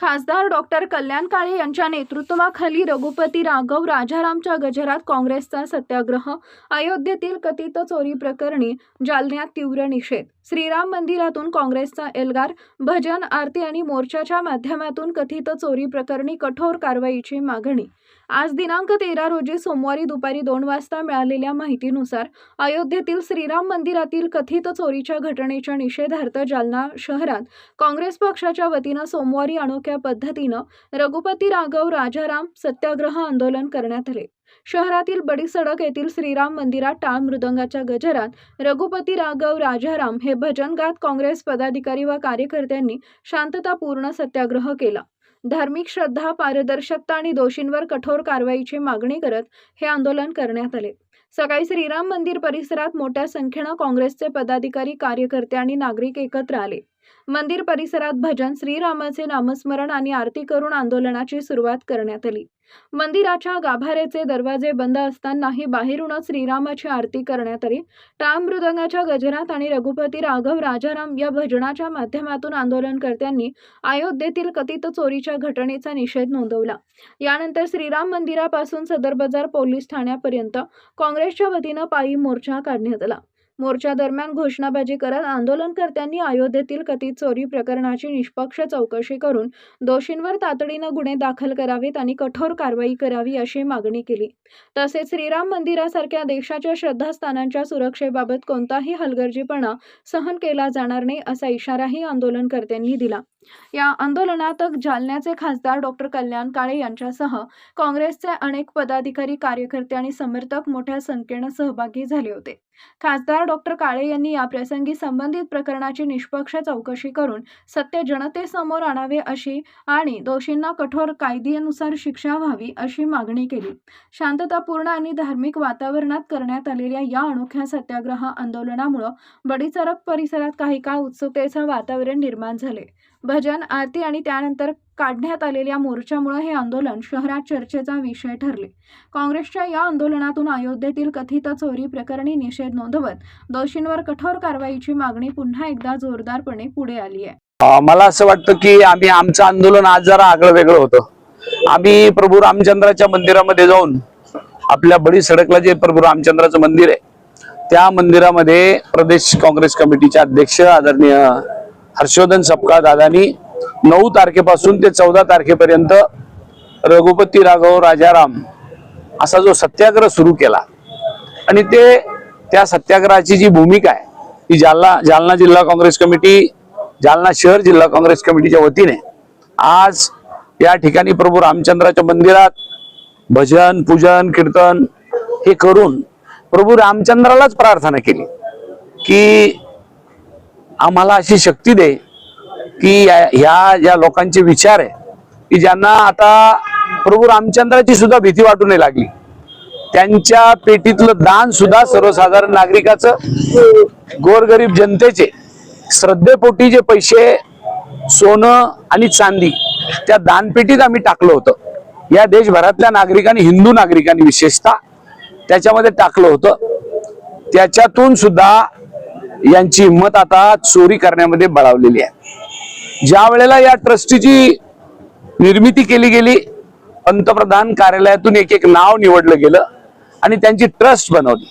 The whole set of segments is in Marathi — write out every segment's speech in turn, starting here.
खासदार डॉक्टर कल्याण काळे यांच्या नेतृत्वाखाली रघुपती राघव राजारामच्या गजरात काँग्रेसचा सत्याग्रह, अयोध्येतील कथित चोरी प्रकरणी जालन्यात तीव्र निषेध, श्रीराम मंदिरातून काँग्रेसचा एल्गार, भजन आरती आणि मोर्चाच्या माध्यमातून कथित चोरी प्रकरणी कठोर कारवाईची मागणी। आज दिनांक 13 रोजी सोमवारी दुपारी 2 वाजता मिळालेल्या माहितीनुसार अयोध्येतील श्रीराम मंदिरातील कथित चोरीच्या घटनेच्या निषेधार्थ जालना शहरात काँग्रेस पक्षाच्या वतीनं सोमवारी अनोख्या पद्धतीनं रघुपती राघव राजाराम सत्याग्रह आंदोलन करण्यात आले। शहरातील बडी सडक येथील श्रीराम मंदिरात टाळ मृदंगाच्या गजरात रघुपती राघव राजाराम हे भजन गात काँग्रेस पदाधिकारी व कार्यकर्त्यांनी शांततापूर्ण सत्याग्रह केला। धार्मिक श्रद्धा, पारदर्शकता आणि दोषींवर कठोर कारवाईची मागणी करत हे आंदोलन करण्यात आले। सकाळी श्रीराम मंदिर परिसरात मोठ्या संख्येने काँग्रेसचे पदाधिकारी, कार्यकर्ते आणि नागरिक एकत्र आले। मंदिर परिसरात भजन, श्रीरामाचे नामस्मरण आणि आरती करून आंदोलनाची सुरुवात करण्यात आली। मंदिराच्या गाभाऱ्याचे दरवाजे बंद असतानाही बाहेरूनच श्रीरामाची आरती करण्यात आली। टाळ मृदंगाच्या गजरात आणि रघुपती राघव राजाराम या भजनाच्या माध्यमातून आंदोलनकर्त्यांनी अयोध्येतील कथित चोरीच्या घटनेचा निषेध नोंदवला। यानंतर श्रीराम मंदिरापासून सदर बाजार पोलीस ठाण्यापर्यंत काँग्रेसच्या वतीनं पायी मोर्चा काढण्यात आला। मोर्चा दरम्यान घोषणाबाजी करत आंदोलनकर्त्यांनी अयोध्येतील कथित चोरी प्रकरणाची निष्पक्ष चौकशी करून दोषींवर तातडीनं गुन्हे दाखल करावेत आणि कठोर कारवाई करावी अशी मागणी केली। तसेच श्रीराम मंदिरासारख्या देशाच्या श्रद्धास्थानांच्या सुरक्षेबाबत कोणताही हलगर्जीपणा सहन केला जाणार नाही असा इशाराही आंदोलनकर्त्यांनी दिला। या आंदोलनात जालन्याचे खासदार डॉक्टर कल्याण काळे यांच्यासह काँग्रेसचे अनेक पदाधिकारी, कार्यकर्ते आणि समर्थक मोठ्या संख्येने सहभागी झाले होते। खासदार डॉक्टर काळे यांनी या प्रसंगी संबंधित प्रकरणाची निष्पक्ष चौकशी करून सत्य जनतेसमोर आणावे अशी आणि दोषींना कठोर कायद्यानुसार शिक्षा व्हावी अशी मागणी केली। शांततापूर्ण आणि धार्मिक वातावरणात करण्यात आलेल्या या अनोख्या सत्याग्रह आंदोलनामुळे बडीसडक परिसरात काही काळ उत्सुकतेचे वातावरण निर्माण झाले। भजन, आरती आणि त्यानंतर काढण्यात आलेल्या मोर्चामुळे हे आंदोलन शहरात चर्चेचा विषय ठरले। काँग्रेसच्या या आंदोलनातून अयोध्येतील कथित चोरी प्रकरणी निषेध नोंदवत दोषींवर कठोर कारवाईची मागणी पुन्हा एकदा जोरदारपणे पुढे आली आहे। मला असं वाटतं की आमचं आंदोलन आज जरा आगळं वेगळं होतं। आम्ही प्रभू रामचंद्राच्या मंदिरामध्ये जाऊन, आपल्या बडी सडकला जे प्रभू रामचंद्राचं मंदिर आहे त्या मंदिरामध्ये प्रदेश काँग्रेस कमिटीचे अध्यक्ष आदरणीय हर्षवर्धन सपकाळ दादांनी 9 तारखेपासून ते 14 तारखेपर्यंत रघुपती राघव राजाराम असा जो सत्याग्रह सुरू केला आणि त्या सत्याग्रहाची जी भूमिका आहे ती जालना जिल्हा काँग्रेस कमिटी, जालना शहर जिल्हा काँग्रेस कमिटीच्या वतीने आज या ठिकाणी प्रभू रामचंद्राच्या मंदिरात भजन, पूजन, कीर्तन हे करून प्रभू रामचंद्रालाच प्रार्थना केली की आम्हाला अशी शक्ती दे की ह्या ज्या लोकांचे विचार आहे की ज्यांना आता प्रभू रामचंद्राची सुद्धा भीती वाटू नाही लागली, त्यांच्या पेटीतलं दान सुद्धा सर्वसाधारण नागरिकाचं, गोरगरीब जनतेचे श्रद्धेपोटी जे पैसे, सोनं आणि चांदी त्या दानपेटीत आम्ही टाकलं होतं। या देशभरातल्या नागरिकांनी, हिंदू नागरिकांनी विशेषतः त्याच्यामध्ये टाकलं होतं। त्याच्यातून सुद्धा यांची हिंमत आता चोरी करण्यामध्ये बळावलेली आहे। ज्या वेळेला या ट्रस्टीची निर्मिती केली गेली, पंतप्रधान कार्यालयातून एक नाव निवडलं गेलं आणि त्यांची ट्रस्ट बनवली।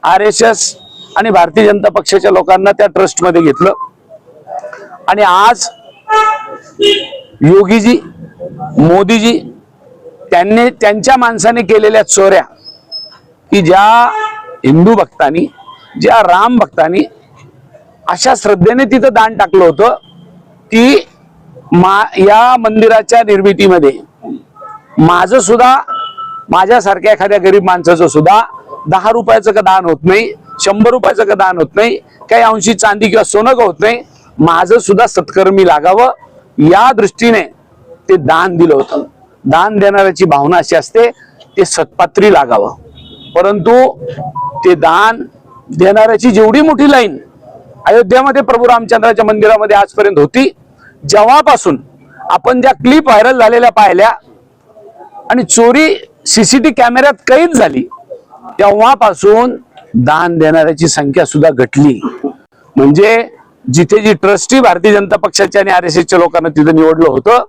RSS आणि भारतीय जनता पक्षाच्या लोकांना त्या ट्रस्ट मध्ये घेतलं आणि आज योगीजी, मोदीजी त्यांच्या माणसाने केलेल्या चोऱ्या की ज्या हिंदू भक्तांनी, ज्या राम भक्तांनी अशा श्रद्धेने तिथं दान टाकलं होतं की या मंदिराच्या निर्मितीमध्ये माझं सुद्धा, माझ्यासारख्या एखाद्या गरीब माणसाचं सुद्धा 10 रुपयाचं का दान होत नाही, 100 रुपयाचं का दान होत नाही, काही अंशी चांदी किंवा सोनं का होत नाही, माझं सुद्धा सत्कर्मी लागावं या दृष्टीने ते दान दिलं होतं। दान देणाऱ्याची भावना अशी असते, ते सत्पात्री लागावं। परंतु ते दान देणाऱ्याची जेवढी मोठी लाईन अयोध्यामध्ये प्रभू रामचंद्राच्या मंदिरामध्ये आजपर्यंत होती, जेव्हापासून आपण ज्या क्लिप व्हायरल झालेल्या पाहिल्या आणि चोरी CCTV कॅमेऱ्यात कैद झाली, तेव्हापासून दान देणाऱ्याची संख्या सुद्धा घटली। म्हणजे जिथे जी ट्रस्टी भारतीय जनता पक्षाच्या आणि RSSच्या लोकांना तिथे निवडलं होतं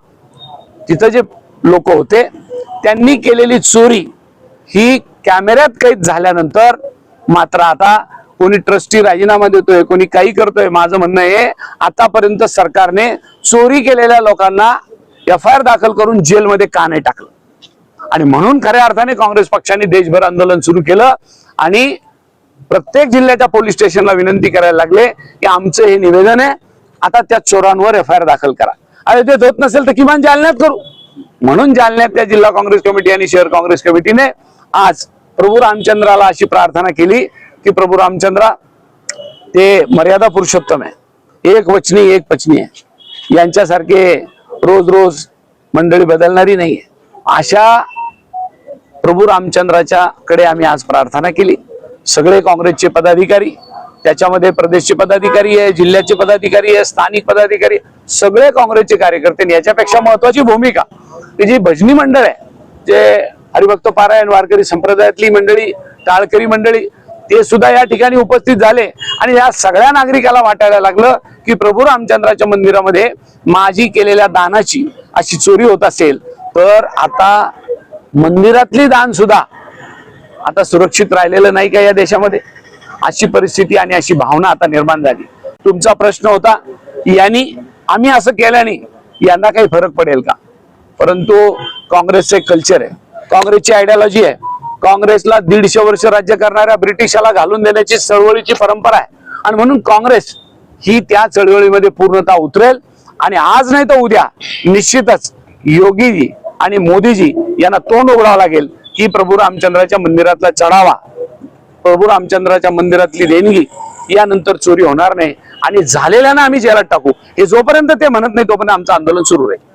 तिथं जे लोक होते त्यांनी केलेली चोरी ही कॅमेऱ्यात कैद झाल्यानंतर मात्र आता कोणी ट्रस्टी राजीनामा देतोय, कोणी काही करतोय. माझं म्हणणं आहे आतापर्यंत सरकारने चोरी केलेल्या लोकांना FIR दाखल करून जेलमध्ये का नाही टाकलं. आणि म्हणून खऱ्या अर्थाने काँग्रेस पक्षाने देशभर आंदोलन सुरू केलं आणि प्रत्येक जिल्ह्याच्या पोलीस स्टेशनला विनंती करायला लागले की आमचं हे निवेदन आहे, आता त्या चोरांवर FIR दाखल करा. अरे ते होत नसेल तर किमान जालन्यात करू. म्हणून जालन्यातल्या जिल्हा काँग्रेस कमिटी आणि शहर काँग्रेस कमिटीने आज प्रभू रामचंद्राला अशी प्रार्थना केली की प्रभू रामचंद्रा ते मर्यादा पुरुषोत्तम आहे, एक वचनी एक पचनी आहे, यांच्यासारखे रोज रोज मंडळी बदलणारी नाहीये. अशा प्रभू रामचंद्राच्या कडे आम्ही आज प्रार्थना केली. सगळे काँग्रेसचे पदाधिकारी, त्याच्यामध्ये प्रदेशचे पदाधिकारी आहे, जिल्ह्याचे पदाधिकारी आहे, स्थानिक पदाधिकारी, सगळे काँग्रेसचे कार्यकर्ते. आणि याच्यापेक्षा महत्वाची भूमिका की जी भजनी मंडळ आहे, जे हरिभक्त पारायण वारकरी संप्रदायातली मंडळी, टाळकरी मंडळी, ते सुद्धा या ठिकाणी उपस्थित झाले. आणि या सगळ्या नागरिकाला वाटायला लागलं की प्रभू रामचंद्राच्या मंदिरामध्ये माझी केलेल्या दानाची अशी चोरी होत असेल तर आता मंदिरातली दान सुद्धा आता सुरक्षित राहिलेलं नाही का या देशामध्ये. अशी परिस्थिती आणि अशी भावना आता निर्माण झाली. तुमचा प्रश्न होता यांनी आम्ही असं केल्याने यांना काही फरक पडेल का. परंतु काँग्रेसचं एक कल्चर आहे, काँग्रेसची आयडियोलॉजी आहे. काँग्रेसला 150 वर्ष राज्य करणाऱ्या ब्रिटिशाला घालून देण्याची चळवळीची परंपरा आहे. आणि म्हणून काँग्रेस ही त्या चळवळीमध्ये पूर्णतः उतरेल. आणि आज नाही तर उद्या निश्चितच योगीजी आणि मोदीजी यांना तोंड उघडावं लागेल की प्रभू रामचंद्राच्या मंदिरातला चढावा, प्रभू रामचंद्राच्या मंदिरातली देणगी यानंतर चोरी होणार नाही आणि झालेल्यांना आम्ही जेलात टाकू. हे जोपर्यंत ते म्हणत नाही तोपर्यंत आमचं आंदोलन सुरू राहील.